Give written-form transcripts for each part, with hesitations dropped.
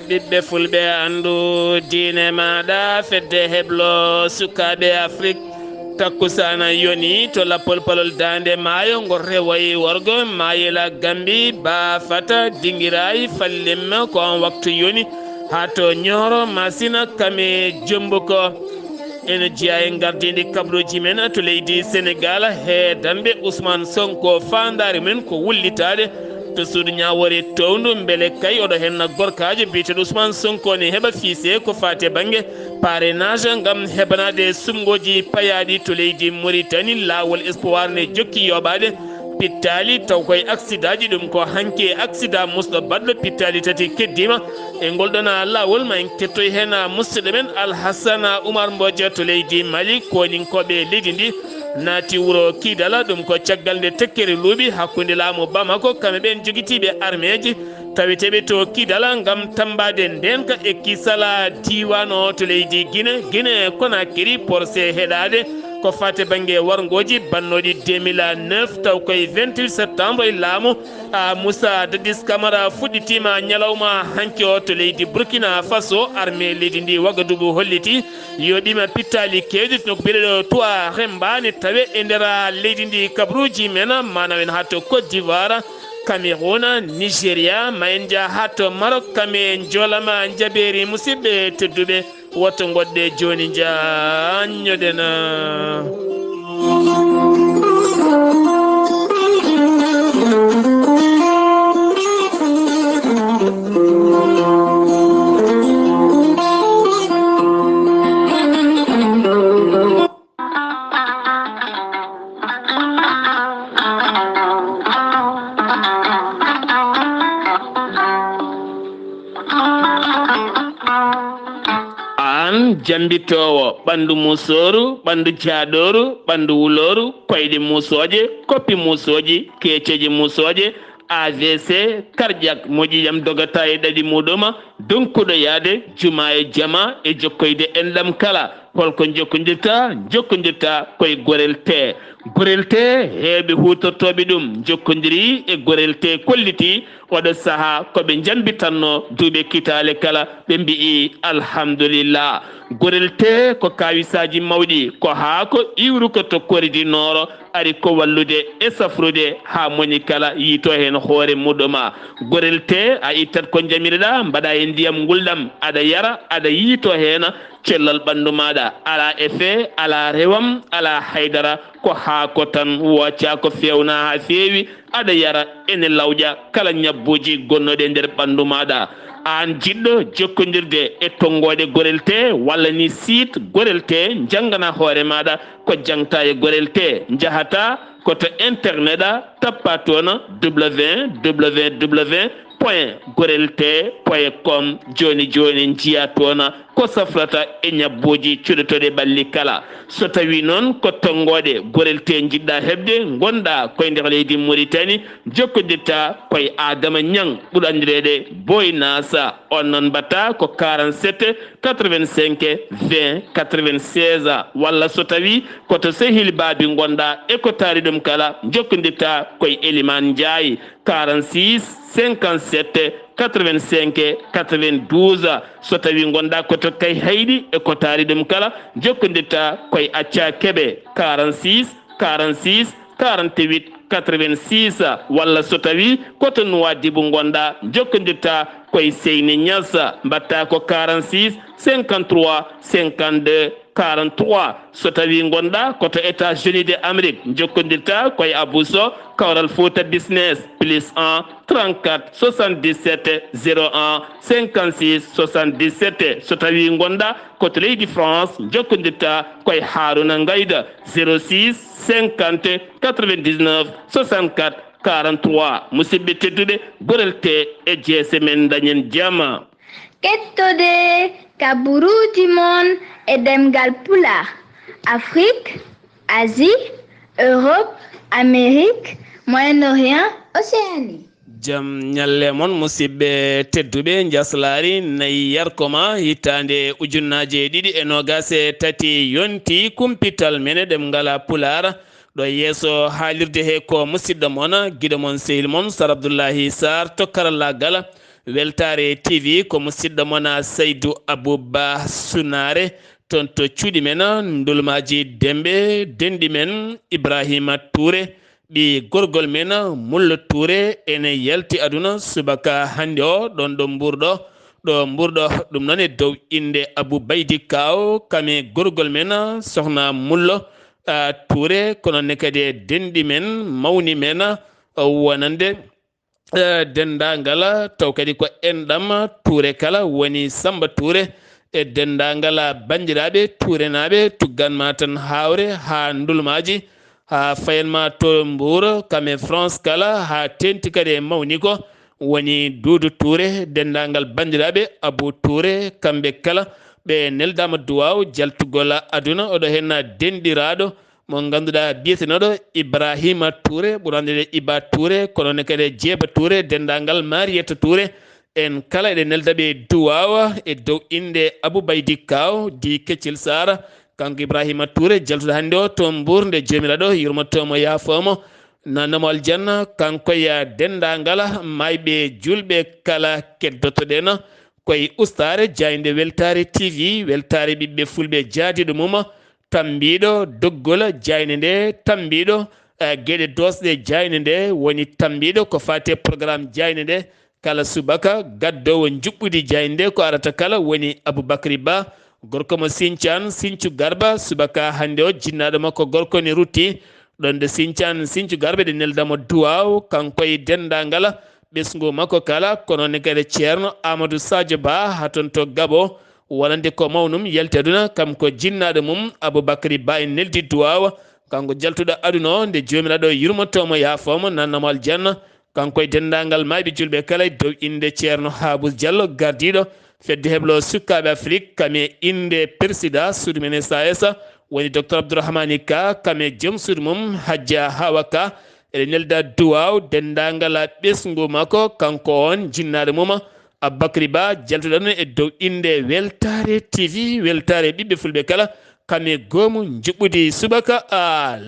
ɓiɓɓe fulɓe andu diine maɗa fedde heblo sukaɓe Afrique takkusana yoni to lappol palol dande maayo ngol rewoyi worgo mayela gambi ba fata dinguirayi fallimma ko on waktu yoni ha to ñooro masina kame jombo ko ene jeeya e gardidi kabruji men to leydi Sénégal he dambe Ousmane Sonko fandare men ko wullitade to suudu ñawore towndu beele kay oɗo henna gorkajo biyeteɗo Ousmane Sonko ne heɓa fiise ko fate banggue parrainage gam heɓanade sumgoji payaɗi to leydi Mauritanie lawol espoir ne jokki yoɓade pittali taw koye accident ji ɗum ko hanke accident musɗo baɗɗo pittali tati keddima e golɗona lawol ma en kettoy hen musidɗo men Alhassana Oumar Mbodja to leydi Mali koninkoɓe leydi ndi naati wuro Kidala ɗum ko caggal nde tekkere luuɓi hakkude laamu Bamako kamɓe ɓen joguitiɓe armeji taweteɓe to Kidala gam tambade ndenka e kisala diwan o to leydi Guinée Conakry porse heɗade ko fate banggue wargoji bannoɗi 2009 taw koye 28 septembre e laamu Moussa Dadis Camara fuɗɗitima ñalawma hanki o to leydi Burkina Faso armée leydi ndi Wagadugu holliti yoɓima pittali kewɗi no ko biɗeɗo tuwa rembani tawe e nder leydi ndi kabruji men manaw en ha to Côte d'Ivoire Cameroun Nigéria ma en jaa ha to Maroc kame jolama jaɓeri musidɓe tedduɓe woto goɗɗe joni jañoɗena jambitowo ɓandu musoru ɓandu jaaɗoru ɓandu wuloru koyɗe musoje koppi musoji keceji musoje AVC cardiaque moƴƴiyam dogata e ɗaɗi muɗuma donkuɗo yaade juma e jama e jokkoyde enɗam kala holko jokkodirta koye gorel te heɓe hutortoɓe ɗum jokkodiri e gorel te kolliti oɗo saaha koɓe jambitanno duuɓe kitale kala ɓe mbi'i alhamdulillah gorel te ko kawisaji mawɗi ko haako iwru ko tokkoridi nooro ari ko wallude e safrude ha moni kala yiito hen hoore muɗuma gorel te a ittat ko jamireɗa mbaɗa e ndiyam gulɗam aɗa yara aɗa yiito hen cellal ɓandu maɗa ala effet ala rewam ala haydara ko haako tan wocca ko fewna ha feewi aɗa yara ene lawƴa kala ñabbuji gonnoɗe nder ɓandu maɗa an jiɗɗo jokkodirde e tonggode gorel te walla ni site gorel te janggana hoore maɗa ko jangta e gorel te jahata koto internet a tappa toon www.gorelte.com joni jiya toon ko safrata e ñabbuji cuɗotoɗe ɓalli kala so tawi noon ko tonggode gorel te jiɗɗa heɓde gonɗa koye nder leydi Mauritanie jokkodirta koye Adama Niang ɓuuri andirede Boy Nasa on noon mbatta ko 47 85 20 96 walla so tawi koto sehil baabi gonɗa e ko taari ɗum kala jokkodirta koye Elimane Ndiaye 46 57 85 92 so tawi gonɗa koto kay hayɗi e ko taari ɗum kala jokkodirta koye Acca Keɓe 46 48 86 walla so tawi koto Nouadhibou gonɗa jokkodirta koye Seyni Niass mbatta ko 46 53 52 43 so tawi gonɗa koto États-Unis d'Amérique jokkodirta koye Abousso Kawral Fouta Business +1 34 77 01 56 77 so tawi gonɗa koto leydi France jokkodirta koye Haruna Ngayda 06 50 99 64 43 musidɓe tedduɓe gorel te e jeese men dañen jama kettode kaburuji mon e ɗemngal pulaar Afrique, Asie, Europe, Amérique, Moyen-Orient, Océanie. Jam ñalle mon musidɓe tedduɓe njeslaare nayi yarkomaa hittande ujunnaje ɗiɗi e nogase tati yonti kumpital mene ɗemngal pulaar ɗo yeeso haalirde he ko musidɗo mon guiɗo mon sehil mon Sar Abdullahi Saar to karallagal weltare tv ko musidɗo mona Seydou Abouba Sunare ton to cuuɗi men ndulmaji dembe dendi men Ibrahima Touré ɓi gorgol men Mullo Touré ene yalti aduna subaka hande o ɗon ɗo mburɗo ɗum noon e dow inde Abou Baydi Kaw kame gorgol men sohna Mullo Touré kono ne kadi dendi men mawni men wonande dendagal taw kadi ko enɗam Touré kala woni Samba Touré e dendagal bandiraɓe Touré naɓe tugganma tan hawre ha ndulmaji ha fayanma to Mbour kame France kala ha tenti kadi e mawni ko woni Doudou Touré dendagal bandiraɓe Abou Touré kamɓe kala ɓe neldama duwaw jaltugol aduna oɗo henna dendiraɗo mo ganduɗa biyetenoɗo Ibrahima Touré ɓurande Iba Touré kono ne kadi Jeeba Touré dendagal Mariétou Touré en kala eɗe neldaɓe duwawa e dow inde Abou Baydi Kaw di Keccel Sara kanko Ibrahima Touré jaltuɗo hande o to Mbour nde jomiraɗo yurmottomo yaafomo nanamo aljanna kanko ya dendagal mayɓe julɓe kala keddotoɗen koye ustare jayde weltare tv weltare ɓiɓɓe fulɓe jaadiɗo mum tambiɗo doggol jayne nde tambiɗo gueɗe dosɗe jayne nde woni tambiɗo ko fate programme jayne nde kala subaka gaddowo juɓɓudi jayne nde ko arata kala woni Aboubacry Ba gorko mo Sinthiou Garba subaka hande o jinnaɗo makko gorko ne rutti ɗon de Sinthiou Garba ɗe neldamo duwaw kanko e dendagal ɓesgu makko kala kono ne kadi ceerno Amadou Sadio Ba haton to Gabo wonande ko mawnum yalti aduna kam ko jinnaɗo mum Aboubacry Ba en neldi duwawa kanko jaltuɗo aduna o nde jomiraɗo yurmottomo yaafomo nannamo aljanna kanko e dendagal mayɓe julɓe kala e dow inde ceerno Habou Diallo gardiɗo fedde heblo sukkaɓe Afrique kame inde président suudu men SAS woni docteur Abdourahmani Ka kame joom suudu mum Hadja Hawa Ka eɗe nelda duwaw dendagal ɓesgu makko kanko on jinnaɗo mum Aboubacry Ba jaltuɗo ɗon e dow inde weltare tv weltare ɓiɓɓe fulɓe kala kame goomu juɓɓudi subaka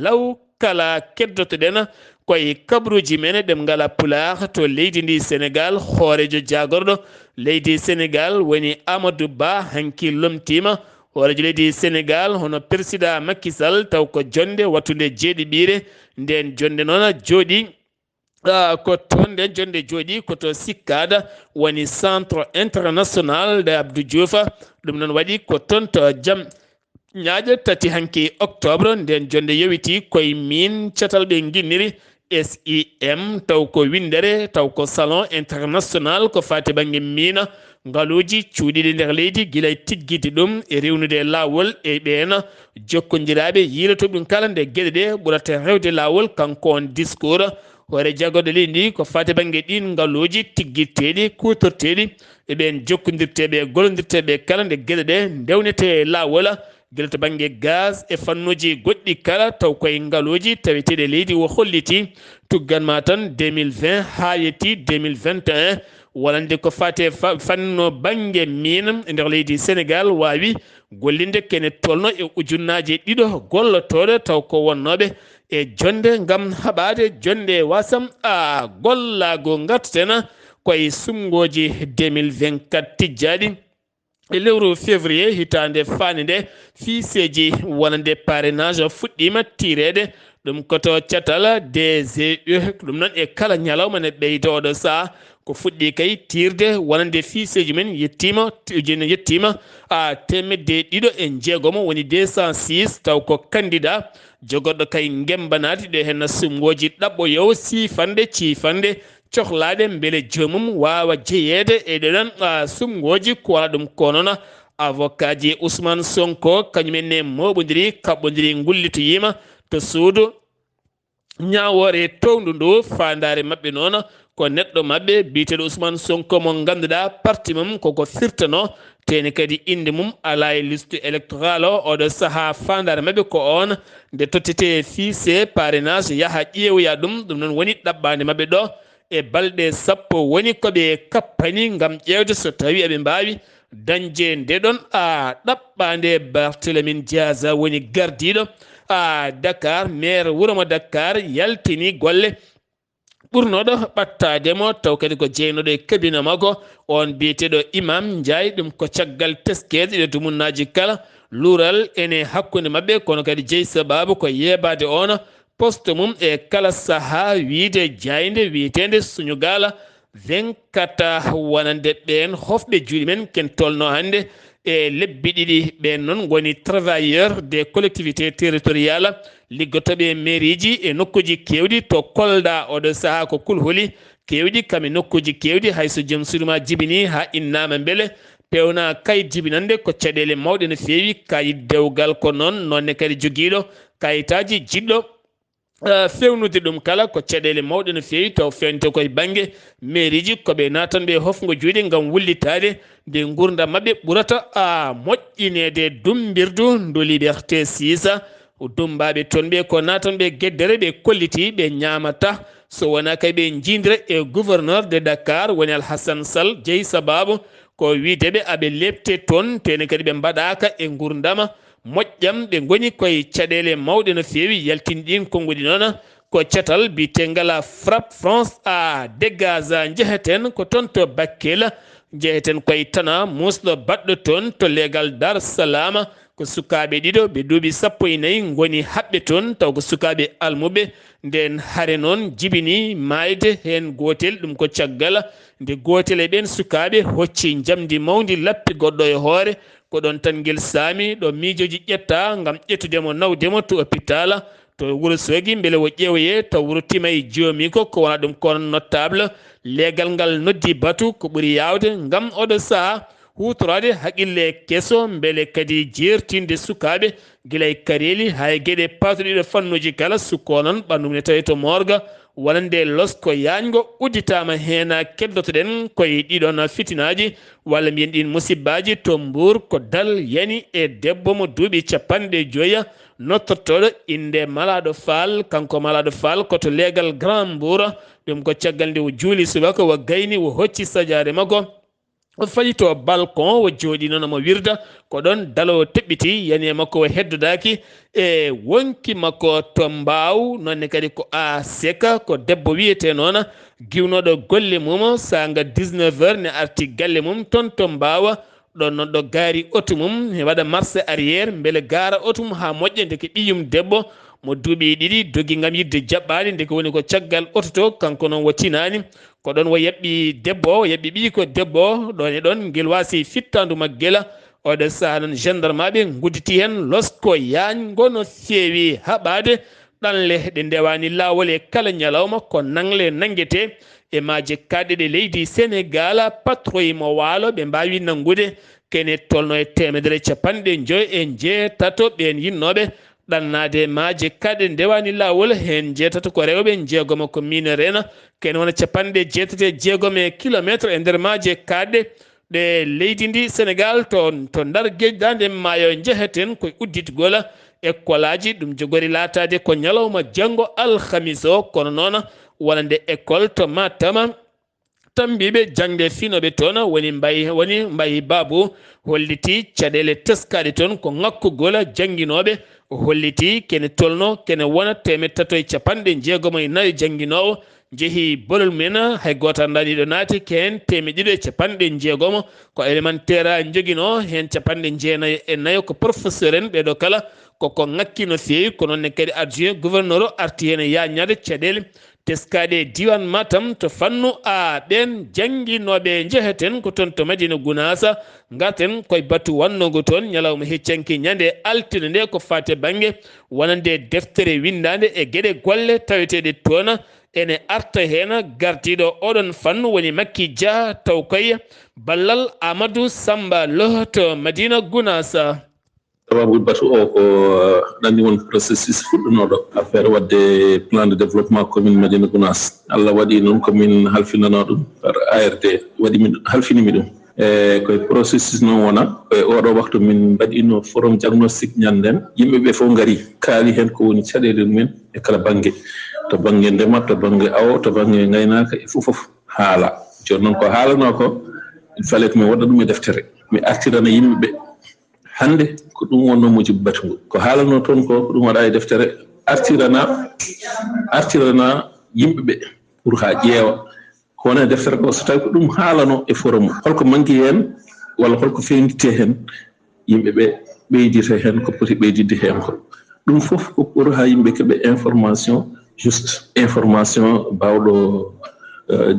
law kala keddotoɗen koye kabruji men ɗemngal pulaar to leydi ndi Sénégal hoorejo jagorɗo leydi Sénégal woni Amadou Ba hanki lomtima hoorejo leydi Sénégal hono président Macky Sall taw ko jonde wattude jeeɗiɓire nden jonde noon jooɗi ko toon nden jonde jooɗi koto sikkada woni centre international de Abdou Diouf ɗum noon waɗi ko toon to jaam ñaaƴo tati hanki octobre nden jonde yowiti koye min catal ɓe guinniri SIM taw ko windere taw ko salon international ko fati banggue mina ngaluji cuuɗiɗi nder leydi guilay tigguide ɗum e rewnude lawol e ɓeena jokkodiraɓe yiilotoɓe ɗum kala nde gueɗe ɗe ɓurata rewde lawol kanko on discours hoore jaggoɗo leydi ndi ko fati banggue ɗin ngaluji tigguirteɗi kutorteɗi eɓen jokkodirteɓe gollodirteɓe kala nde gueɗe ɗe ndewnete lawol guila to banggue gaz e fannuji goɗɗi kala taw koye ngaluji taweteɗe leydi o holliti tugganma tan 2020 ha yetti 2021 wonande ko fate fanno banggue min e nder leydi Sénégal wawi gollinde kene tolno e ujunnaje ɗiɗo gollotoɗo taw ko wonnoɓe e jonde gam haɓade jonde wasam gollago garteten koye sumgoji 2024 tijjaɗi e lewru février hitande fande nde fiiseji wonande parrainage fuɗɗima tirede ɗum koto catal DGE ɗum noon e kala ñalawma ne ɓeydoɗo saa ko fuɗɗi kay tirde wonande fiiseji men yettima temedde ɗiɗo e jeegomo woni 206 taw ko candidat jogorɗo kay gembanade ɗe hen sumgoji ɗaɓɓoyow sifande ciifande cohlade beele jomum wawa jeeyede e ɗeɗon sumgoji ko wala ɗum ko noon avocat ji Ousmane Sonko kañumenne moɓodiri kaɓɓodiri gullitoyima to suudu ñawore towndu ndu fandare mabɓe noon ko neɗɗo mabɓe biteɗo Ousmane Sonko mo ganduɗa parti mum koko firtano teni kadi inde mum ala e liste électoral o oɗo saaha fandare mabɓe ko on nde tottete fiise parrainage yaaha ƴeewoya ɗum noon woni ɗaɓɓade mabɓe ɗo e balɗe sappo woni koɓe kappani gam ƴewde so tawi eɓe mbawi dañde ndeɗon ɗaɓɓande Barthélémy Dias woni gardiɗo Dakar maire wuuro mo Dakar yaltini golle ɓurnoɗo ɓattademo taw kadi ko jeynoɗo e kabina makko on biyeteɗo imam Ndiaye ɗum ko caggal teskede ɗe dumunnaji kala luural ene hakkude mabɓe kono kadi jeeyi sababu ko yebade on poste mum e kala saaha wiide jayde wiyetede Suñugala 24 wonande ɓen hofɓe juuɗe men ken tolno hande e lebbi ɗiɗi ɓen noon goni travailleur des collectivités territoriales liggotoɓe mairie ji e nokkuji kewɗi to Kolda oɗo saaha ko kulhuli kewɗi kame nokkuji kewɗi hayso joom suruma jibini ha innama beele pewna kayit jibinande ko caɗele mawɗe no fewi kayit dewgal ko noon nonne kadi joguiɗo kayitaji jiɗɗo fewnude ɗum kala ko caɗele mawɗe no fewi taw fewnte koye banggue mairie ji koɓe natanɓe hofgo juuɗe gam wullitade nde gurdam mabɓe ɓurata moƴƴinede dumbirdu ndu liberté 6 dumbaɓe toon ɓe ko natanɓe gueddere ɓe kolliti ɓe ñamata so wona kay ɓe jindira e gouverneur de Dakar woni Alhassane Sall jeeyi sababu ko wideɓe aɓe lebte toon tene kadi ɓe mbaɗaka e gurdama moƴƴam ɓe goni koye caɗele mawɗe no fewi yaltinɗin konngudi noon ko catal bitengal frappe France à dégage jeheten ko toon to Bakel jeheten koye tana musɗo baɗɗo toon to leegal Dar Salam ko sukaɓe ɗiɗo ɓe duuɓi 14 goni haɓɓe toon taw ko sukaɓe almuɓe nden haare noon jibini mayde hen gotel ɗum ko caggal nde gotel e ɓen sukaɓe hocci jamdi mawdi lappi goɗɗo e hoore ko ɗon tan guel saami ɗo miijoji ƴetta gam ƴettudemo nawdemo to hôpital to Wourossogui beele o ƴeewoye taw wuro Timay joomi ko wona ɗum kono notable leegal ngal noddi batu ko ɓuuri yawde gam oɗo saaha hutorade haqille kesso beele kadi jertinde sukaɓe guilay Kareli hay gueɗe patuɗiɗo fannuji kala sukko noon ɓandum ne tawi to morgue wonande losko yañgo udditama hen keddotoɗen koye ɗiɗon fitinaji walla mbiyen ɗin musibbaji to Mbour ko dal yani e debbo mo duuɓi 50 nottortoɗo inde Malaɗo Fall kanko Malaɗo Fall koto leegal Grand Mbour ɗum ko caggal nde o juuli subaka o gayni o hocci sajare makko o fayi to balcon o jooɗi noon mo wirda ko ɗon dalo teɓɓiti yani e makko o heddodaki e wonki makko to Mbaw nonne kadi ko a seka ko debbo wiyete noon giwnoɗo golle mum sanga 19h ne arti galle mum toon to Mbaw ɗon noon ɗo gaari auto mum e waɗa marché arrière beele gaara auto mum ha moƴƴa ndeke ɓiyum debbo mo duuɓi ɗiɗi dogui gam yidde jaɓɓade ndeke woni ko caggal auto to kanko noon wattinani ko ɗon o yaɓɓi debbo o yaɓɓi ɓi ko debbo ɗon e ɗon guel wasi fittandu maggela oɗo saaha noon gendarme aɓe gudditi hen losko yañgo no feewi haɓade ɗanle ɗe ndewani lawol e kala ñalawma ko nangle nanguete e maaje kaɗɗe ɗe leydi Sénégal patrouille mo waalo ɓe mbawi nangude kene tolno e 150 ɓen yinnoɓe ɗannade maaje kaɗɗe ndewani lawol hen jeetato ko rewɓe jeegom ko mineur en kene wona 86 kilométre e nder maaje kaɗɗe ɗe leydi ndi Sénégal to Ndar gueƴɗa maayo jeheten koye udditgol école aji ɗum jogori latade ko ñalawma janggo alhamis o kono noon wonande école to Matam tambiɓe jangde finoɓe toon woni mbayi Babou holliti caɗele teskaɗe toon ko ngakkugol jangguinoɓe holliti kene tolno kene wona 350 jangguinowo jeehi bolol mumen hay goto andani ɗo naati ken 260 ko élémentaire joguino hen 94 ko professeur en ɓeɗo kala koko ngakki no fewi ko noonne kadi adjoint gouverneur o arti hen yañade caɗele teskaɗe diwan Matam to fannu a ɓen jangguinoɓe jeheten ko toon to Madina Gounass garten koye batu wannogo toon ñalawma heccanki ñande altine nde ko fate banggue wonande deftere windade e gueɗe golle taweteɗe toon ene arta hen gardiɗo oɗon fannu woni Makki Dia taw koye ballal Amadou Samba Lo to Madina Gounass. sababu batu o ko ɗanni won processus fuɗɗunoɗo affaire wadde plan de développement commune Madina Gounass. Allah waɗi noon komin halfinano ɗum par ARD waɗi halfinimi ɗum e koye processus noon wona koye oɗo waktu min mbaɗino forum diagnostic ñanden yimɓeɓe fof gaari kaali hen ko woni caɗele mumen e kala banggue to banggue ndema to banggue awo to banggue gaynaka e fof haala joni noon ko haalano ko il fallait mi waɗa ɗum e deftere mi artirana yimɓeɓe hande ko ɗum wonno mujibu batugo ko haalano toon ko ɗum waɗa e deftere artirana yimɓeɓe pour ha ƴeewa wona deftere ko so tawi ko ɗum haalano e forum holko manki hen walla holko fewnite hen yimɓe ɓe ɓeydita hen ko poti ɓeydidde hen ko ɗum fof ko pour ha yimɓe keeɓe information juste information bawɗo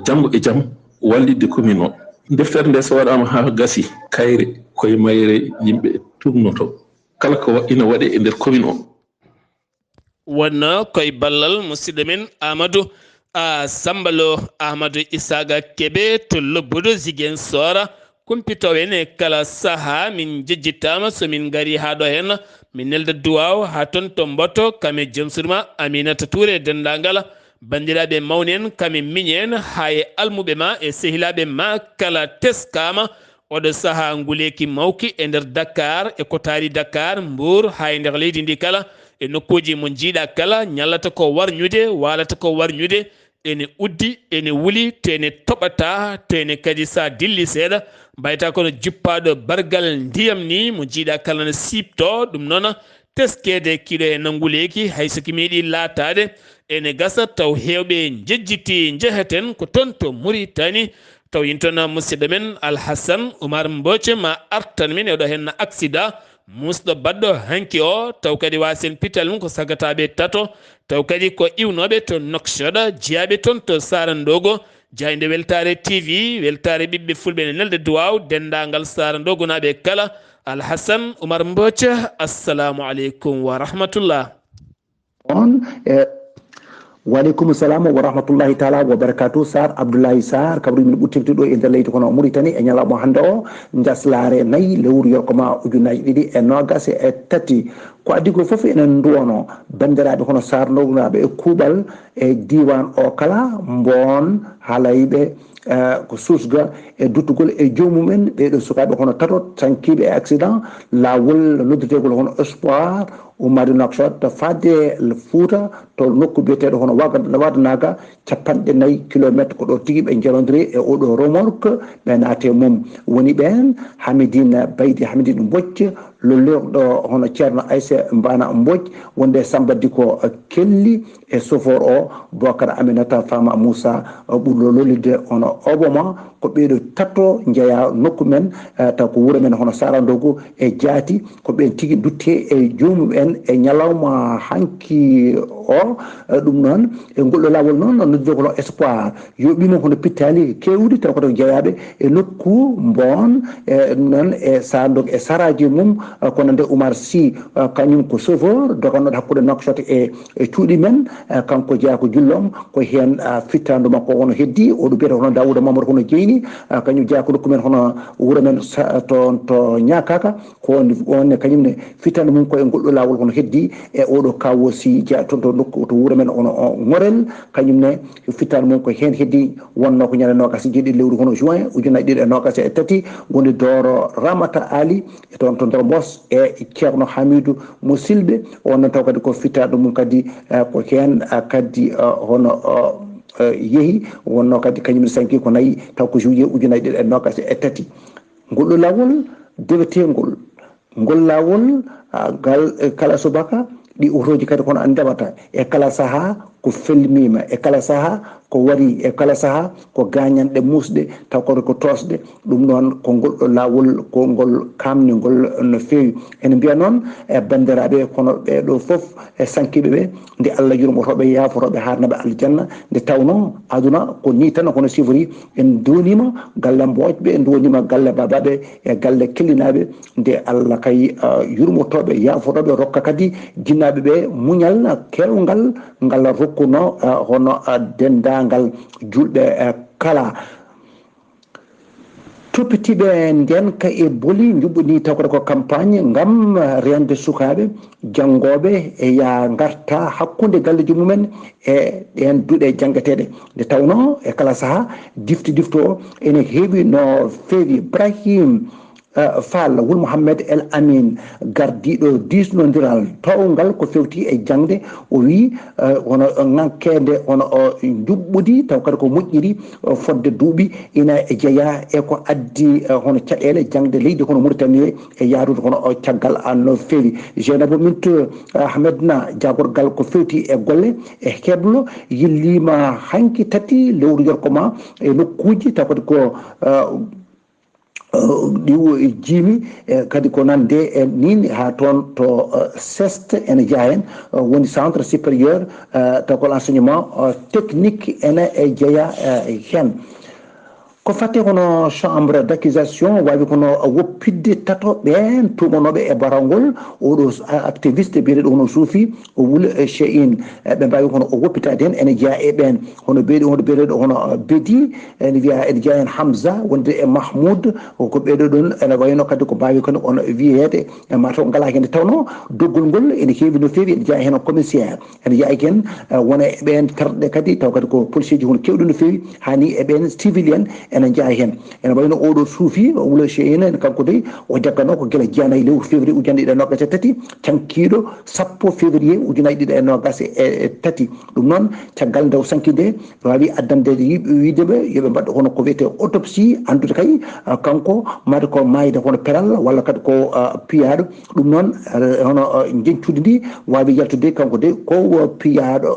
jamma e jaam wallidde commune o deftere nde so waɗama ha gasi kayre koye mayre yimɓe tumnoto kala ko ina waɗe e nder commune o wonno koye ballal musidɗo men amadou sambalo ahmadou isaga keɓe to lobbuɗo zigen sora kumpito en e kala saaha min jejjittama somin gari ha ɗo hen min nelda duwaw ha toon to mboto kame jamsurma aminata touré dendagal bandiraɓe mawni en kame miñen ha e almuɓe ma e sehilaɓe ma kala teskama oɗo saaha nguleki mawki e nder Dakar e kotari Dakar Mbour ha e nder leydi ndi kala e nokkuji mo jiiɗa kala ñallata ko warñude walata ko warñude ene uddi ene wuli tene toɓata tene kadi sa dilli seeɗa mbayta kono juppaɗo bargal ndiyam ni mo jiiɗa kala ne sipto ɗum noon teskede kiɗo e nanguleki haysoko meeɗi laatade ene gasa taw hewɓe jejjiti jeheten ko toon to Mauritanie taw yin toon musidɗo men Alhassane Oumar Mbocce ma artan min eɗo hen accident musɗo baɗɗo hanki o taw kadi wasen pital mum ko sagataɓe tato taw kadi ko iwnoɓe to Nouakchott jeeyaɓe toon to Sarandogo jayde weltare TV weltare ɓiɓɓe fulɓe ne nelde duwaw dendagal Sarandogo naɓe kala Alhassane Oumar Mbocce assalamu aleykum wa rahmatullah on waleykum salam wa rahmatullahi taala wa barakatuh Sar Abdullahi Saar kabri min ɓuttefti ɗo e nder leydi kono Mauritanie e ñalawma hande o njeslaare 4 lewru yarkomaa ujunaji 2 e nogas e tati ko addi ko foof enen duwono bandiraɓe hono sarnogunaɓe e kuuɓal e diwan o kala mbon haalayɓe ko susga e duttugol e jomumen ɓeɗo sukaɓe hono tato sankiɓe e accident lawol noddutegol hono espoir ummade Nouakchott fadde Fouta to nokku biyeteɗo hono Wadanaga 4 kilométre ko ɗo tigui ɓe jalodiri e oɗo remorque ɓe naate mum woni ɓen Hamidine Baydi Hamidine Mbocce lollirɗo hono ceerno Aïssa Mbana Mbodj wonde sambaddi ko kelli e chauffeur o Bocar Aminata Fama Moussa ɓurɗo lollidde hono oboma ko ɓeɗo tatto jeeya nokku men taw ko wuuro men hono Sarandogo e jaati ko ɓen tigui dutte e jomumen e ñalawma hanki o ɗum noon e ngolɗo lawol noon noddude kono espoir yoɓino hono pittali kewɗi taw koto jeeyaɓe e nokku mbon e ɗum noon e Sarandogo e saraji mum kono nde Oumar Sy kañum ko chauffeur dogannoɗo hakkude Nouakchott e cuuɗi men kanko jeeya ko jullom ko hen fittandu makko hono heddi oɗo biyata hono Dawouda Mamadou hono jeyni kañum jeeya ko nokku men hono wuuro men to ñakaka ko on kañumne fittandu mum koye ngolɗo lawol hono heddi e oɗo kawo Sy jeeya toon to nokku to wuuro men hono Ngorel kañumne fittandu mum ko hen heddi wonno ko ñande nogas jeeɗiɗi lewru hono juin ujunaji 2 e nogas e tati woni Doro Ramata Ali e toon to nder Mbos e ceerno Hamidou Musilɓe on noon taw kadi ko fittandu mum kadi ko hen kadi hono yeehi wonno kadi kañum sanki ko 4 taw ko juillet ujunaji 2 e nogas e tati ngolɗo lawol dewetegol ngol lawol gal kala subaka ɗi otoji kadi kono an ndemata e kala saaha ko felmima e kala saaha ko wari e kala saaha ko gañanɗe musɗe taw koto ko tosɗe ɗum noon ko ngolɗo lawol ko ngol kamnigol no fewi ene mbiya noon e bandiraɓe kono ɓeɗo foof e sankiɓe ɓe nde Allah yurmotoɓe yaaforoɓe harnaɓe aljanna nde tawno aduna ko ni tan kono sifori en donima galle Mbodjɓe en donima galle babaɓe e galle kellinaɓe nde Allah kay yurmotoɓe yaaforoɓe rokka kadi jinnaɓe ɓe muñal kewgal ngal rokkuno hono dendagal julɓe kala toppitiɓe ndenka e booli juɓɓoni taw ko campagne ngam rende sukaɓe janggoɓe e ya garta hakkude galleji mumen e ɗen duuɗe janggateɗe nde tawno e kala saaha difto o ene heewi no feewi Ibrahim Fall Wul Mohammed El Amin gardiɗo disnodiral tawngal ko fewti e jangde o wi hono ŋankede hono juɓɓudi taw kadi ko moƴƴiri fodde duuɓi ina e jeeya e ko addi hono caɗele jangde leydi hono Mauritanie e yaarude hono caggal no feewi Jeynabou Mintou Ahmedna jagorgal ko fewti e golle e heblo yillima hanki tati lewru yarkomaa e nokkuji taw kadi ko ɗiwo e jiimi kadi ko nande e nin ha toon to seste ene jeeya hen woni centre supérieur taw ko l'enseignement technique ene e jeeya hen ko fate hono chambre d'accusation wawi kono woppidde tato ɓen tumanoɓe e barawgol oɗo activiste biyeteɗo hono suufi o wula chein ɓe mbawi hono o woppitade hen ene jeeya e ɓen hono biyeteɗo hono Bedi ene wiya ene jeeya hen Hamza wonde e Mahmoud ko ɓeɗo ɗon ene wayno kadi ko mbawi kadi on wiyede mataw ngala hen tawno doggol ngol ene heewi no feewi ene jeeya hen commissaire ene jeeya hen wona e ɓen terɗe kadi taw kadi ko policier ji hono kewɗi no feewi hani e ɓen civilienne ene jeeya hen ene wayno oɗo suufi wula cheine en kanko dey o jaggano ko guila jeenayyi lewru février ujunnaje ɗiɗi e nogas e tati cankiɗo 10 février ujunnaje ɗiɗi e nogas e tati ɗum noon caggal nde o sankide wawi addande wideɓe yooɓe mbaɗa hono ko wiyete autopsie andude kay kanko made ko mayde hono peral walla kadi ko piyaɗo ɗum noon hono jencude ndi wawi yaltude kanko de ko piyaɗo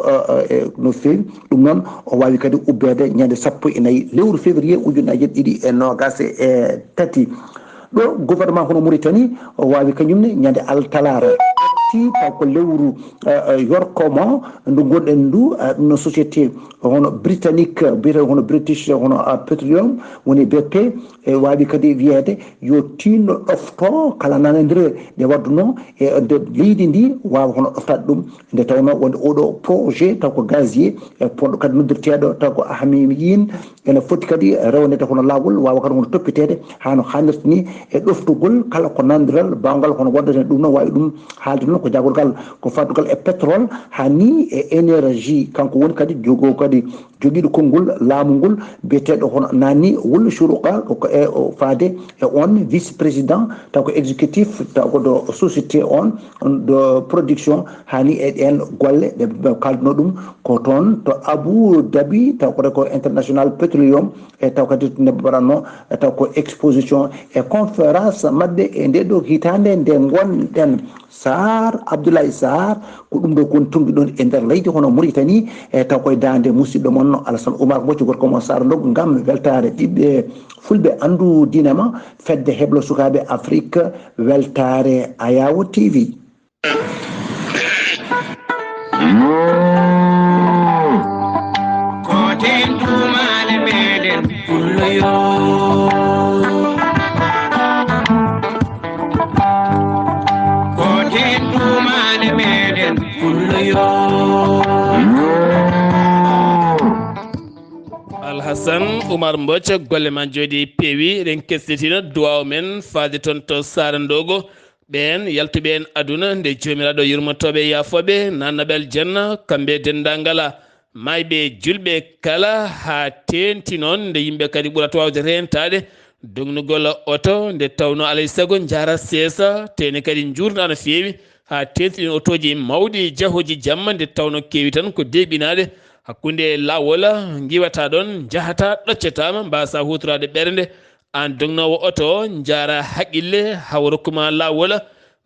no feewi ɗum noon o wawi kadi ubbede ñande 14 lewru février ujunnaje ɗiɗi e nogas e tati ɗo gouvernement hono Mauritanie o wawi kañumne ñande altalara taw ko lewru yorkomaa ndu gonɗen ndu no société hono britannique biyete hono British hono petroleum woni BP e wawi kadi wiyede yo tinno ɗofto kala nanodire nde wadduno e nde leydi ndi wawa hono ɗoftade ɗum nde tawno wonde oɗo projet taw ko gazier e ponɗo kadi noddirteɗo taw ko ahamiyin ene foti kadi rewnede hono lawol wawa kadi hono toppitede hano hannirta ni e ɗoftugol kala ko nandiral bawgal hono waddate ɗum noon wawi ɗum haalde noon ko jagorgal ko faddugal e pétrole hani e énergie kanko woni kadi jogo kadi joguiɗo konngol laamu ngol biyeteɗo hono nani Wul Shuruqa ko e faade e on vice président taw ko exécutif taw ko do société on de production hani e ɗen golle ɗe kalduno ɗum ko toon to Abu Dhabi taw ko international petroleum e taw kadi ne baranno taw ko exposition e conférence mabɓe e nde ɗo hitande nde gonɗen Saar Abdullahi Saar ko ɗum ɗo kon tongi ɗon e nder leydi hono Mauritanie e taw koye dande musidɗo mon Alassane Oumar Bocci gorko mon Saar Ndoggo ngam weltare ɓiɓɓe fulɓe andu dinama fedde heblo sukaɓe Afrique weltare Ayawo TV Alhassane Oumar Mbocca golle ma jooɗi peewi eɗen kestitina duwaw men faade toon to Sara Ndogo ɓen yaltuɓe en aduna nde jomiraɗo yurmotoɓe yafoɓe nannaɓe aljanna kamɓe dendangala mayɓe julɓe kala ha tenti noon nde yimɓe kadi ɓurata wawde rentade dognugol oto nde tawno alay saago jara seesa tene kadi jurna no feewi ha tenti ɗin otoji mawɗi jahoji jamma nde tawno kewi tan ko deɓinade hakkude lawol giwata ɗon jahata ɗoccetama mbasa hutorade ɓernde an dognowo oto jara haqqille haw rokkuma lawol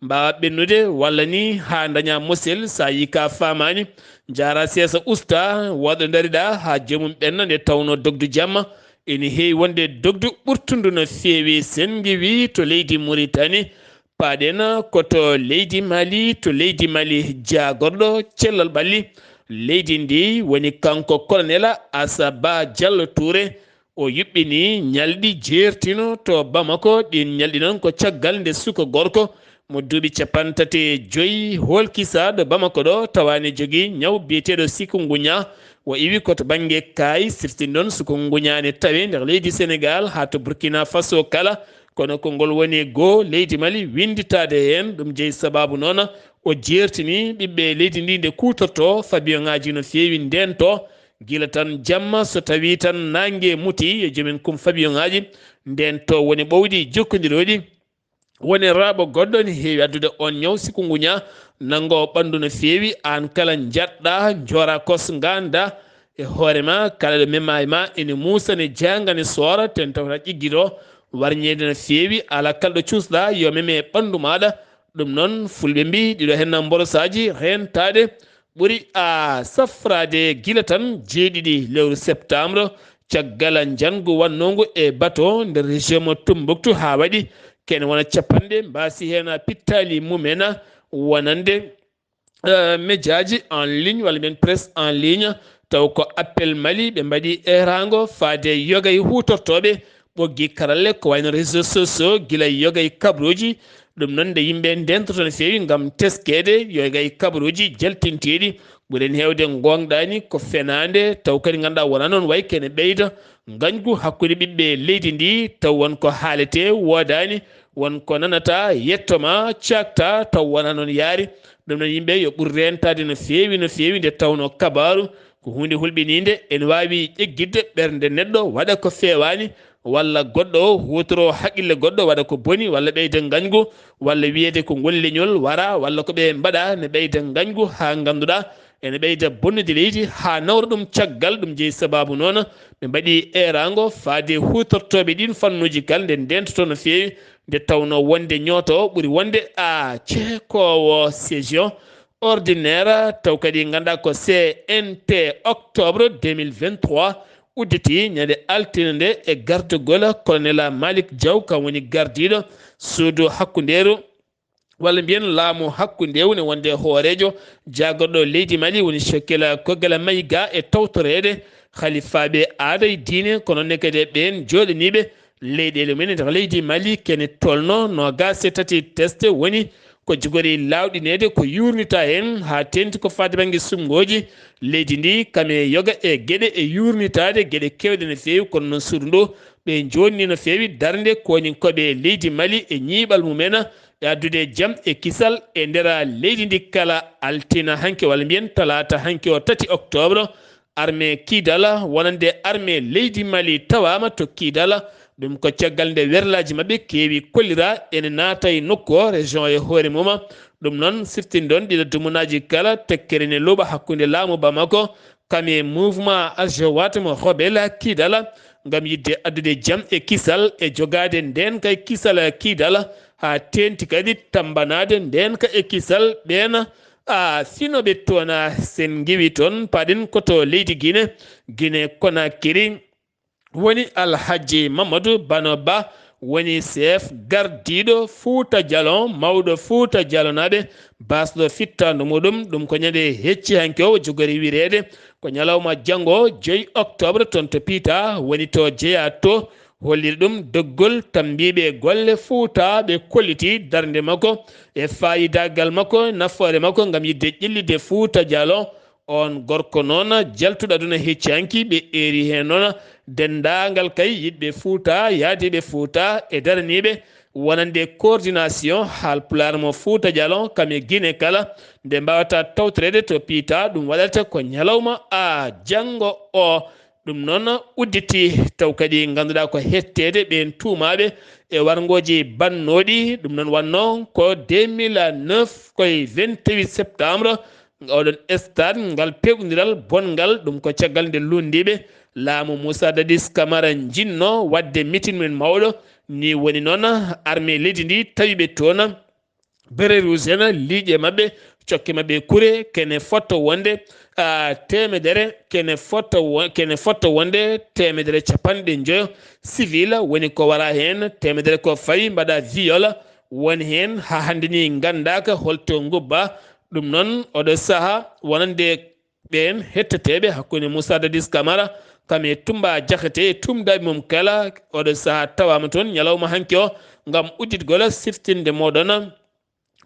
mbawa ɓennude walla ni ha daña mosel sa yi ka famani jara seesa usta waɗo dariɗa ha joomum ɓenna nde tawno dogdu jamma ene heewi wonde dogdu ɓurtudu no feewi sen giwi to leydi Mauritanie paɗen koto leydi Mali to leydi Mali jagorɗo cellal ɓalli leydi ndi woni kanko colonel Asaba Diallo Touré o yuɓɓini ñalɗi jertino to Bamako ɗin ñalɗi noon ko caggal nde suka gorko mo duuɓi 35 holkisaɗo Bamako ɗo tawani jogui ñaw biyeteɗo sikunguña o iwi koto banggue kayi sirtin ɗon sukunguñane tawi nder leydi Sénégal ha to Burkina Faso kala kono ko ngol woni goo leydi Mali winditade hen ɗum jeeyi sababu noon o jertini ɓiɓɓe leydi ndi nde kutorto fabion ngaji no feewi nden to gila tan jamma so tawi tan nangue muti e joomen kum fabion ngaji nden to woni ɓowɗi jokkodiroɗi woni rabo goddo ne heewi addude on ñaw sikunguña nango ɓandu no feewi an kala jaɗɗa jora kos ganda e hoorema kala ɗo memma e ma ene muusa ne janga ne soora ten tawata ƴigguiɗo warñede no feewi ala kala ɗo cuusɗa yo meme ɓandu maɗa ɗum noon fulɓe mbi ɗiɗo henna mborosaji rentade ɓuuri a safrade guila tan jeeɗiɗi lewru septembre caggal jangu wannongu e bateau nder région mo Tombouctou ha waɗi kene wona capanɗe mbasi hen pittali mumena wonande médiaji en ligne walla men presse en ligne taw ko appel mali ɓe mbaɗi erango faade yogay hutortoɓe ɓoggi karalle ko wayno réseaux sociaux guila yogay kabruji ɗum noon nde yimɓe ndentoto no feewi gam teskede yogay kabruji jaltinteɗi ɓuuren hewde gonɗani ko fenade taw kadi ganduɗa wona noon way kene ɓeyda gañgu hakkude ɓiɓɓe leydi ndi taw wonko haalete wodani wonko nanata yettoma cakta taw wona noon yaari ɗum noon yimɓe yo ɓuur rentade no feewi nde tawno kabaru ko hunde hulɓinide ene wawi ƴeggidde ɓernde neɗɗo waɗa ko fewani walla goɗɗo o hutoro haqqille goɗɗo waɗa ko boni walla ɓeyda gañgu walla wiyede ko ngol leñol wara walla ko ɓe mbaɗa ne ɓeyda gañgu ha ganduɗa ene ɓeyda bonnude leydi ha nawra ɗum caggal ɗum jeeyi sababu noon ɓe mbaɗi erango faade hutortoɓe ɗin fannuji kal nde ndentoto no feewi nde tawno wonde ñooto ɓuuri wonde a ceekowo session ordinaire taw kadi ganduɗa ko CNT octobre 2023 udditi ñande altine nde e gardugol colonel Malick Diaw kam woni gardiɗo suudu hakkunderu walla mbiyen laamu hakkundewu ne wonde hoorejo jagorɗo leydi Mali woni Chekela Kogala Mayiga e tawtorede khalifaɓe aada e diine kono ne kadi ɓen joɗaniɓe leyɗele mumen nder leydi Mali kene tolno no gase tati test woni ko jogori lawɗinede ko yurnita hen ha tenti ko fade banggue sumgoji leydi ndi kame yoga e gueɗe e yurnitade gueɗe kewɗe no fewi kono noon suudu ndu ɓe jonni no fewi darde koñinkoɓe leydi Mali e ñiiɓal mumen e addude jaam e kisal e nder leydi ndi kala altina hanke walla mbiyen talata hanke o 3 octobre armée Kidala wonande armée leydi Mali tawama to Kidala ɗum ko caggal nde werlaji mabɓe keewi kollira ene naata e nokku o région e hoore mum ɗum noon siftinde ɗon ɗiɗo dumunaji kala tekkere ne looɓa hakkude laamu Bamako kame mouvement Azawad mo rebelle Kidala gam yidde addude jaam e kisal e jogade nden kay kisal Kidala ha tenti kadi tambanade nden ka e kisal ɓen finoɓe toon sen giwi toon paɗen koto leydi Guinée Conakry woni Alhaji Mamadou Bano Ba woni chef gardiɗo Fouta Djallon mawɗo Fouta Djallonaɓe basɗo fittando muɗum ɗum ko ñande hecci hanke o jogori wirede ko ñalawma janggo 2 octobre toon to Piita woni to jeeya to holliri ɗum doggol tambiɓe golle Fouta ɓe kolliti darde makko e fayidagal makko nafoore makko gam yidde ƴellide Fouta Djallon on gorko noon jaltuɗo aduna hecci hanki ɓe eri hen noon dendagal kay yidɓe Fouta yaadiɓe Fouta e daraniɓe wonande coordination halpulaar mo Fouta Djallon kame Guinée kala nde mbawata tawtorede to Piita ɗum waɗata ko ñalawma janggo o ɗum noon udditi taw kadi ganduɗa ko hettede ɓen tuumaɓe e wargoji bannoɗi ɗum noon wanno ko 2009 koye 28 septembre oɗon stade ngal pewɗodiral bongal ɗum ko caggal nde lundiɓe laamu Moussa Dadis Camara jinno wadde meeting men mawɗo ni woni noon armée leydi ndi tawiɓe toon bere rouge en liiƴe mabɓe cokke mabɓe kuure kene fotto wonde temedere kene fotto wonde temedere capanɗe joyo civil woni ko wara hen temedere ko fawi mbaɗa viol woni hen ha hande ni gandaka holto gubba ɗum noon oɗo saaha wonande ɓen hetteteɓe hakkude Moussa Dadis Camara kame Tumba Diakhaté tumdaɓe mum kala oɗo saaha tawama toon ñalawma hanke o gam udditgol siftinde moɗon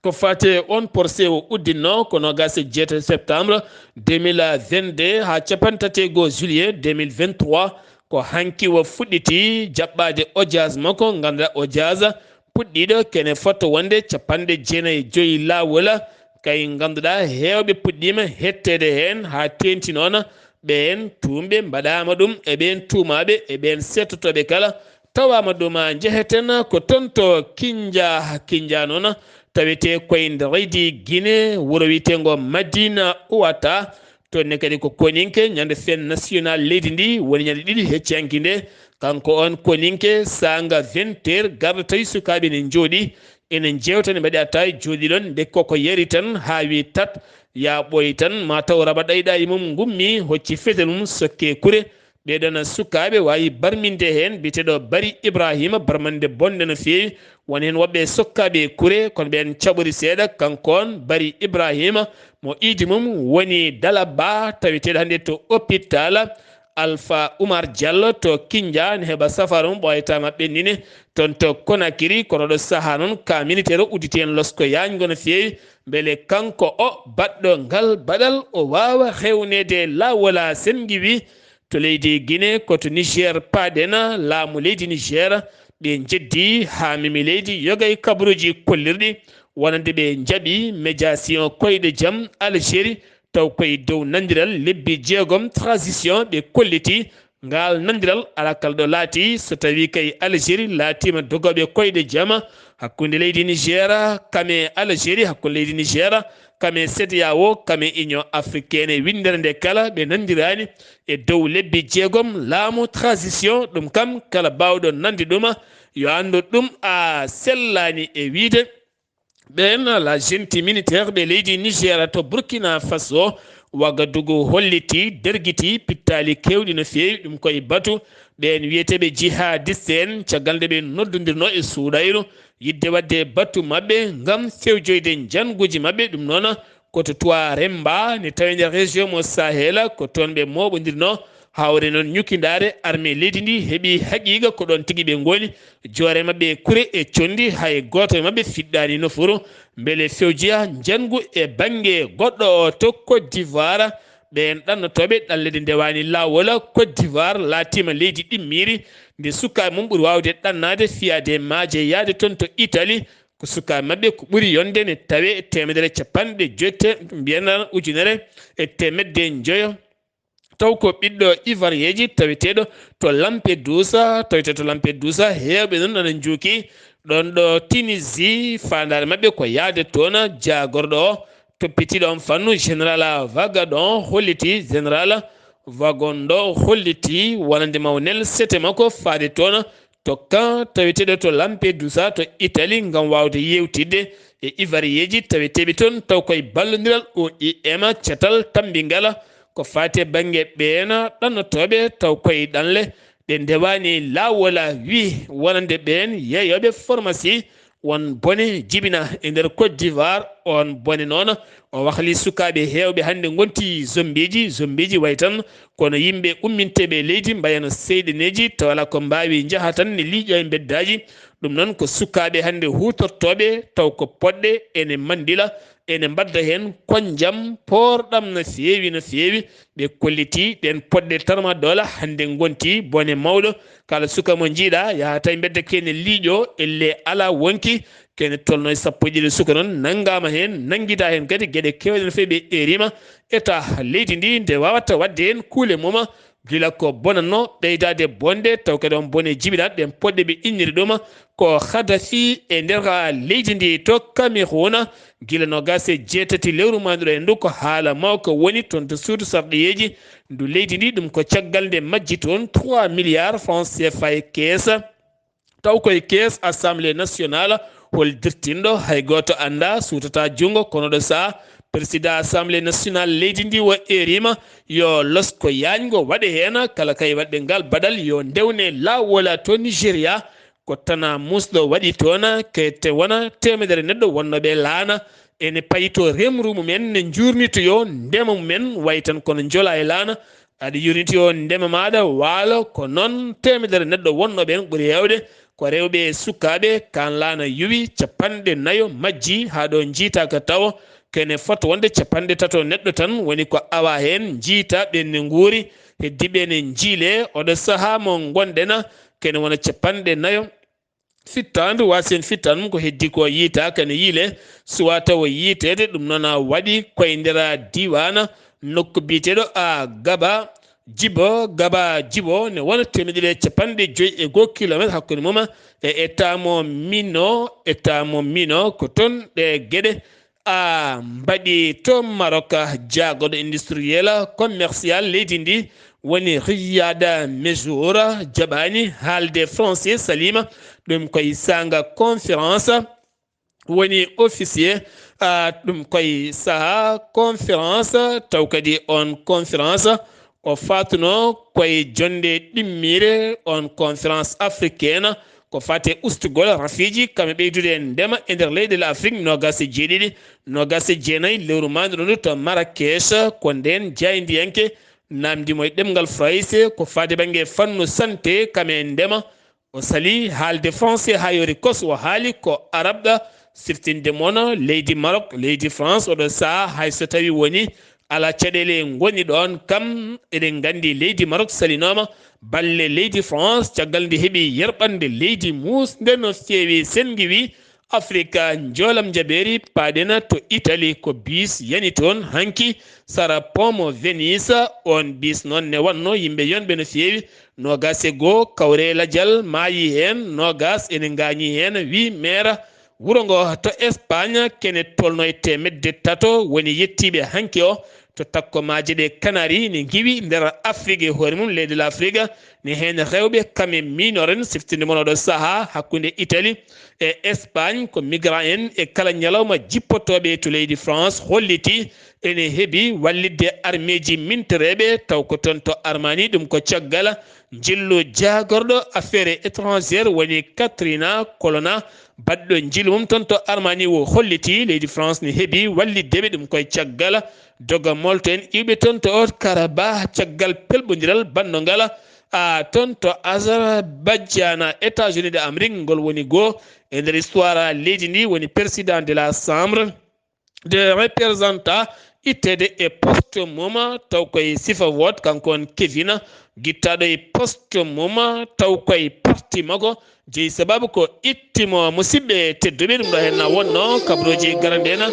ko fate on procès o uddinno ko nogas e 7 septembre 2022 ha capantati juillet 2023 ko hanki o fuɗɗiti jaɓɓade audience makko ganduɗa audience puɗɗiɗo kene fotto wonde capanɗe 9 lawol kay ganduɗa hewɓe puɗɗima hettede hen ha tenti noon ɓen tumɓe mbaɗama ɗum e ɓen tuumaɓe e ɓen settotoɓe kala tawama ɗuma jeheten ko tonto kinja noon tawete koye nder leydi Guinée wuro wiyetego Madina Ouatta tonne kadi ko koninke ñande fen national leydi ndi woni ñande ɗiɗi hecciyanki nde kanko on koninke sanga 20h garda tawi sukaɓe ne jooɗi enen jewtan mbaɗi attaye jooɗi ɗon nde koko yari tan ha wi tat ya ɓoyi tan ma taw raba ɗayɗa e mum gummi hocci fete mum sokke kure ɓeɗon sukaɓe wawi barminde hen biteɗo Bari Ibrahima barmande bonde no fewi won hen woɓɓe sokkaɓe kure kono ɓen caɓori seeɗa kankon Bari Ibrahima mo iidi mum woni Dalaba taweteɗo hande to hôpital Alpha Oumar Diallo to Kindia ne heɓa safara mum ɓoyatama ɓennine toon to Conakry kono ɗo saaha noon ka militaire o udditi hen losko yañgo no fewi beele kanko o baɗɗo ngal baɗal o wawa hewnede lawola sen giwi to leydi Guinée koto Niger paɗena laamu leydi Niger ɓe jeddi ha mimi leydi yogay kabaruji kollirɗi wonande ɓe jaaɓi médiation koyɗe jaam Algérie taw koye dow nandiral lebbi 6 transition ɓe kolliti ngal nandiral ala kala ɗo laati so tawi kay Algérie laatima dogoɓe koyɗe jaam hakkude leydi Niger kame Algérie hakkude leydi Niger kame CEDEAO kame Union africaine windere nde kala ɓe nandirani e dow lebbi 6 laamu transition ɗum kam kala bawɗo nandi ɗuma yo andu ɗum a sellani e wiide ɓen la junte militaire ɓe leydi Niger to Burkina Faso Wagadugu holliti derguiti pittali kewɗi no fewi ɗum koye batu ɓen wiyeteɓe jihadiste en caggal nde ɓe noddodirno e suuɗayru yidde wadde batu mabɓe gam fewjoyde janguji mabɓe ɗum noon koto Tuwa Remba ne tawi nder région mo Sahel ko toon ɓe moɓodirno hawre noon ñukkidare armée leydi ndi heeɓi haqiqa ko ɗon tigui ɓe goni joore mabɓe kure e condi hay goto e mabɓe fiɗɗani nofuru beele fewjiya jangu e banggue goɗɗo o to Côte d'Ivoire ɓen ɗannotoɓe ɗallede ndewani lawol Côte d'Ivoire laatima leydi ɗimmiri nde sukaɓe mum ɓuuri wawde ɗannade fiyade maaje yaade toon to Italie ko sukaɓe mabɓe ko ɓuuri yonde ne tawe 150 mbiyen ujunere e temedde joyo taw ko ɓiɗɗo ivoirieji taweteɗo to Lampedusa hewɓe noon nana juuki ɗon ɗo Tunisie fandare mabɓe ko yaade toon jagorɗo o toppitiɗo on fannu général Vagadon holliti général Vagondo holliti wonande mawnel sete makko faade toon tokka taweteɗo to Lampedusa to Italie gam wawde yewtidde e ivoirieji taweteɓe toon taw koye ballodiral OIM catal tambingal ko fate banggue ɓeena ɗannotoɓe taw koye ɗanle ɗe ndewani lawola wi wonande ɓen yeeyoɓe pharmacie won bone jibina e nder Côte d'Ivoire on bone noon o wahli sukaɓe hewɓe hande gonti zombiji way tan kono yimɓe umminteɓe leydi mbayano seyɗeneji taw ala ko mbawi jaaha tan ne liiƴo e beddaji ɗum noon ko sukaɓe hande hutortoɓe taw ko poɗɗe ene mandila ene mbadda hen konjam porɗam no fewi ɓe kolliti ɗen poɗɗe tarma dola hande gonti bone mawɗo kala suka mo jiiɗa yahata bedda kene liiƴo elle ala wonki kene tolno e 1 suka noon nanggama hen nanguida hen kadi gueɗe kewɗe no fewi ɓe erima état leydi ndi nde wawata wadde hen kuule mum gila ko bonanno ɓeydade bonde taw kadi on bone jibiɗat ɗen poɗɗe ɓe inniri ɗum ko Khadafi e nder leydi ndi to Cameroun gila no gase 7 lewru manduɗo e ndu ko haala mawko woni toon to suudu sarɗiyeji ndu leydi ndi ɗum ko caggal nde majji toon 3 milliards francs CFA e keesa taw koye kees assemblée nationale hol dirtinɗo hay goto anda suutata jungo kono ɗo saa président assemblée nationale leydi ndi wo erima yo losko yañgo waɗe hen kala kay waɗɓe ngal baɗal yo ndewne lawola to Nigéria ko tana musɗo waɗi toon kete wona temedere neɗɗo wonnoɓe laana ene payito remru mumen ne jurnitoyo ndema mumen way tan kono jola e laana aɗa yurnitoyo ndema maɗa waalo ko noon temedere neɗɗo wonnoɓen ɓuuri hewde ko rewɓe sukaɓe kan laana yuwi 40 majji ha ɗo jiitaka taw kene foto wonde 3 neɗɗo tan woni ko awa hen jiita ɓenne guuri heddiɓe ne jiile oɗo saaha mo gonɗen kene wona 40 fittandu wasen fittan ko heddi ko yiita kane yiile suwa taw yiitede ɗum noon waɗi koye nder diwana nokku biteɗo a gaba jibo gaba jibo ne wona temedire capanɗe joyi e goo kilométre hakkude mum e état mo mino ko toon ɗe gueɗe a mbaɗi to Maroc jaagoɗo industriel commercial leydi ndi woni Riyada Mejour jaɓani haalde français salima ɗum koye sanga conférence woni officier ɗum koye saaha conférence taw kadi on conférence o fatuno koye jonde ɗimmire on conférence africaine ko fate ustugol rafiji kamɓe ɓeydude ndema e nder leyɗele afrique nogas e jeeɗiɗi nogas e jeenayyi lewru manduɗo ndu to Marrakech ko nden jaydiyanke namdimo e ɗemgal français ko fade banggue fannu santé kame ndema o sali haalde français ha yori kos o haali ko arabɗa siftinde moon leydi Maroc leydi France oɗo saaha hayso tawi woni ala caɗele goni ɗon kam eɗen gandi leydi Maroc salinoma balle leydi France caggal nde heeɓi yerɓande leydi mus nden no feewi sengi wi Afrique joolam jaɓeri paɗena to Italie ko bis yani toon hanki sara pont mo Venise on bis noon ne wanno yimɓe yonɓe no feewi nogas e goho kawre ladial maayi hen nogas ene gañi hen wi maire wuro ngo to Espagne kene tolno e temedde tato woni yettiɓe hanki o to takkomaji ɗe Canari ne giwi nder Afrique e hoore mum leydi l'Afrique ne hen rewɓe kame minoren siftinde moon oɗo saaha hakkude Italie e Espagne ko migrant en e kala ñalawma jippotoɓe to leydi France holliti ene heeɓi wallidde armeji mintoreɓe taw ko toon to Armani ɗum ko caggal jillu jagorɗo affaire étrangère woni Katrina Colonna baɗɗo jilu mum toon to Armani o holliti leydi France ne heeɓi walliddeɓe ɗum koye caggal doga molto en iwɓe toon to Karaba caggal pelɓodiral bannogal toon to Azerbaïdjan États-Unis d'Amérique ngol woni goho e nder histoire leydi ndi woni président de la chambre de représentants ittede e poste mum taw koye sifa vote kankon Kevin guittaɗo e poste mum taw koye parti makko jeeyi sababu ko ittimo musidɓe tedduɓe ɗum ɗo henna wonno kabroji garande en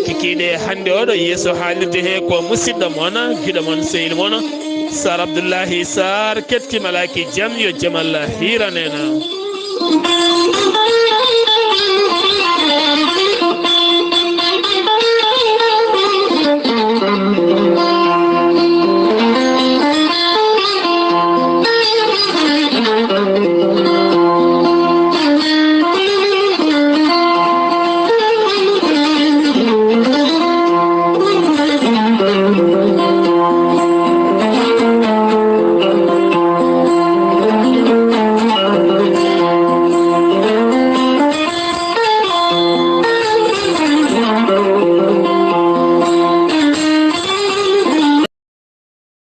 kikiɗe hande oɗo yeeso haalirde he ko musidɗo moon giɗo moon sehil moon Sar Abdullahi Saar kettimalaki jaam yo jaam Allah hiranena